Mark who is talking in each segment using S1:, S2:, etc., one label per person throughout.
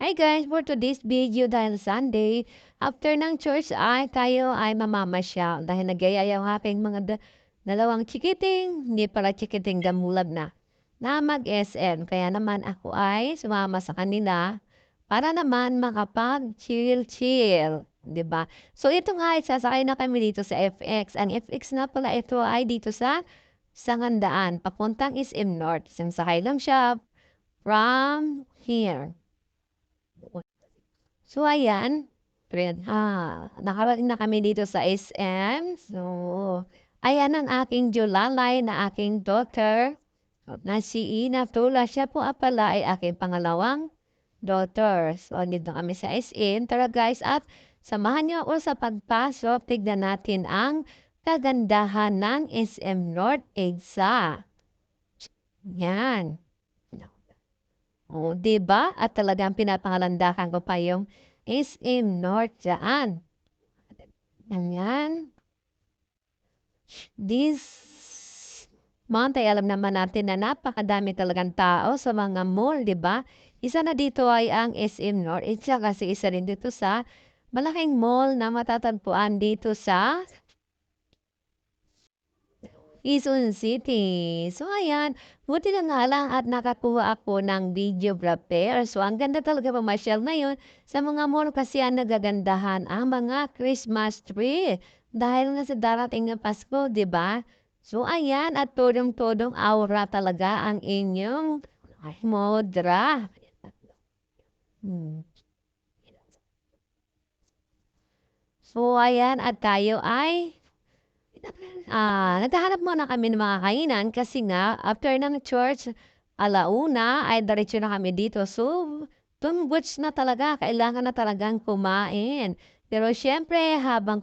S1: Hi guys, for today's video dahil Sunday, after ng church ay tayo ay mamamasyal dahil nagyayaya ang aking mga dalawang chikiting, hindi pala chikiting gamulab na mag-SM. Kaya naman ako ay sumama sa kanila para naman makapag-chill-chill. 'Di ba? So ito nga, sasakay na kami dito sa FX. Ang FX na pala ito ay dito sa Sangandaan, papuntang SM North. Sasakay lang siya from here. So ayan, nakarating na kami dito sa SM. So, ayan ang aking julalay na aking daughter na si Ina Tula. Siya po pala ay aking pangalawang daughter. So, dito kami sa SM. Tara guys, at samahan niyo ako sa pagpasok. Tignan natin ang kagandahan ng SM North EDSA. Yan. Oh, 'di ba? At talagang pinapangalandakan ko pa yung SM North diyaan. Ayan. This month ay alam naman natin na napakadami talagang tao sa mga mall, 'di ba? Isa na dito ay ang SM North. Isa kasi isa rin dito sa malaking mall na matatagpuan dito sa Quezon City. So ayan, buti na nga lang at nakakuha ako ng videographer. So ang ganda talaga pamasyal ngayon sa mga mall kasi ang nagagandahan ang mga Christmas tree. Dahil nga sa darating na Pasko, di ba? So ayan, at todong-todong aura talaga ang inyong modra. Hmm. So ayan, at tayo ay naghahanap muna kami ng mga kainan kasi nga after ng church, alauna ay diretso na kami dito. So, tumbuts na talaga, kailangan na talagang kumain. Pero siyempre, habang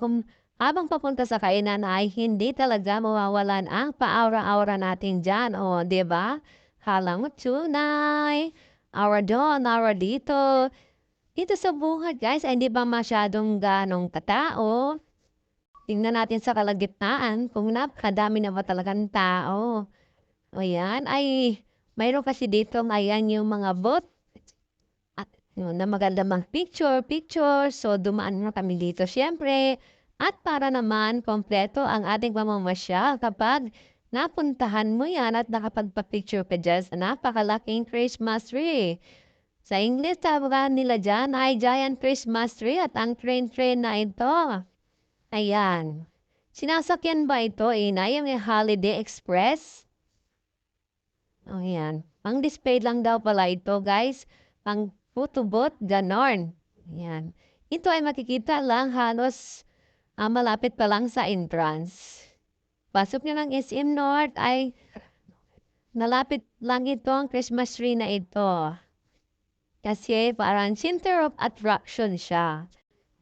S1: papunta sa kainan ay hindi talaga mawawalan ang pa-aura-aura natin dyan. O, di ba? Halang tunay, aura doon, aura dito. Dito sa buhat, guys, ay hindi ba masyadong ganong katao? Tingnan natin sa kalagitnaan kung napakadami na ba talagang tao. O yan, ay mayroon kasi dito ayan yung mga bot at yun, na maganda mag-picture. So dumaan na kami dito syempre. At para naman kompleto ang ating pamamasyal kapag napuntahan mo yan at nakapagpa-picture ka dyan sa napakalaking Christmas tree. Sa English, tawagan nila dyan ay giant Christmas tree at ang train na ito. Ayan. Sinasakyan ba ito, Ina, yung Holiday Express? O yan. Pang-display lang daw pala ito, guys. Pang photobooth, ganon. Ayan. Ito ay makikita lang halos malapit pa lang sa entrance. Pasok nyo ng SM North ay nalapit lang ito ang Christmas tree na ito. Kasi parang center of attraction siya.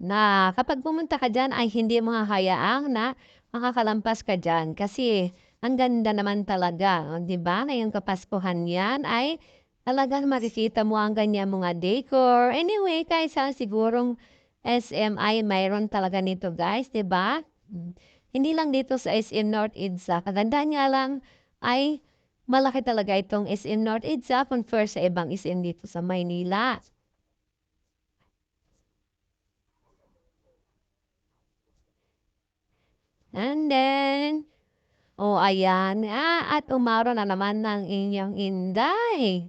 S1: Na kapag pumunta ka diyan ay hindi mo hahayaang na makakalampas ka diyan kasi ang ganda naman talaga, oh, 'di ba? Ngayong Kapaskuhan 'yan ay talagang makikita mo ang ganyan mga decor. Anyway, kahit saan sigurong SMI mayroon talaga nito guys, 'di ba? Hindi lang dito sa SM North EDSA. Kagandahan nga lang ay malaki talaga itong SM North EDSA compare sa ibang SM dito sa Maynila. And then, oh, ayan. At umaraw na naman ng inyong inday.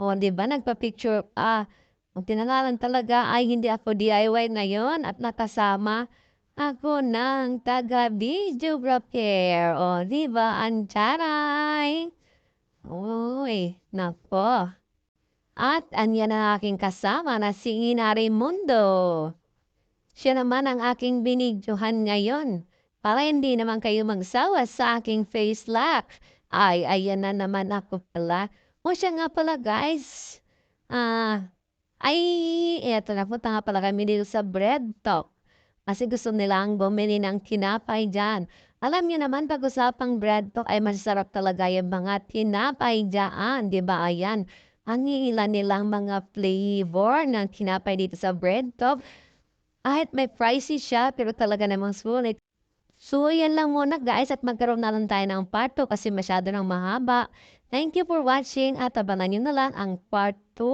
S1: Oh, 'di ba nagpa-picture ang tinangalan talaga ay hindi ako DIY ngayon at nakasama ako ng taga-videographer. Oh, 'di ba? Ang taray. Uy, nako. At anyan ang aking kasama na si Ina Raimundo. Siya naman ang aking binidyohan ngayon para hindi naman kayo magsawa sa aking face lock. Ay, ayan na naman ako pala. O siya nga pala guys. Ah, ay, eto na punta nga pala kami dito sa Bread Talk. Kasi gusto nilang bumili ng tinapay dyan. Alam niyo naman, pag usapang bread talk ay masarap talaga yung mga tinapay dyan. Di ba? Ayan. Ang ilan nilang mga flavor ng tinapay dito sa bread talk. Kahit may pricey siya, pero talaga namang sulit. So, yan lang muna guys at magkaroon na lang tayo ng part 2 kasi masyado nang mahaba. Thank you for watching at abangan nyo na lang ang part 2.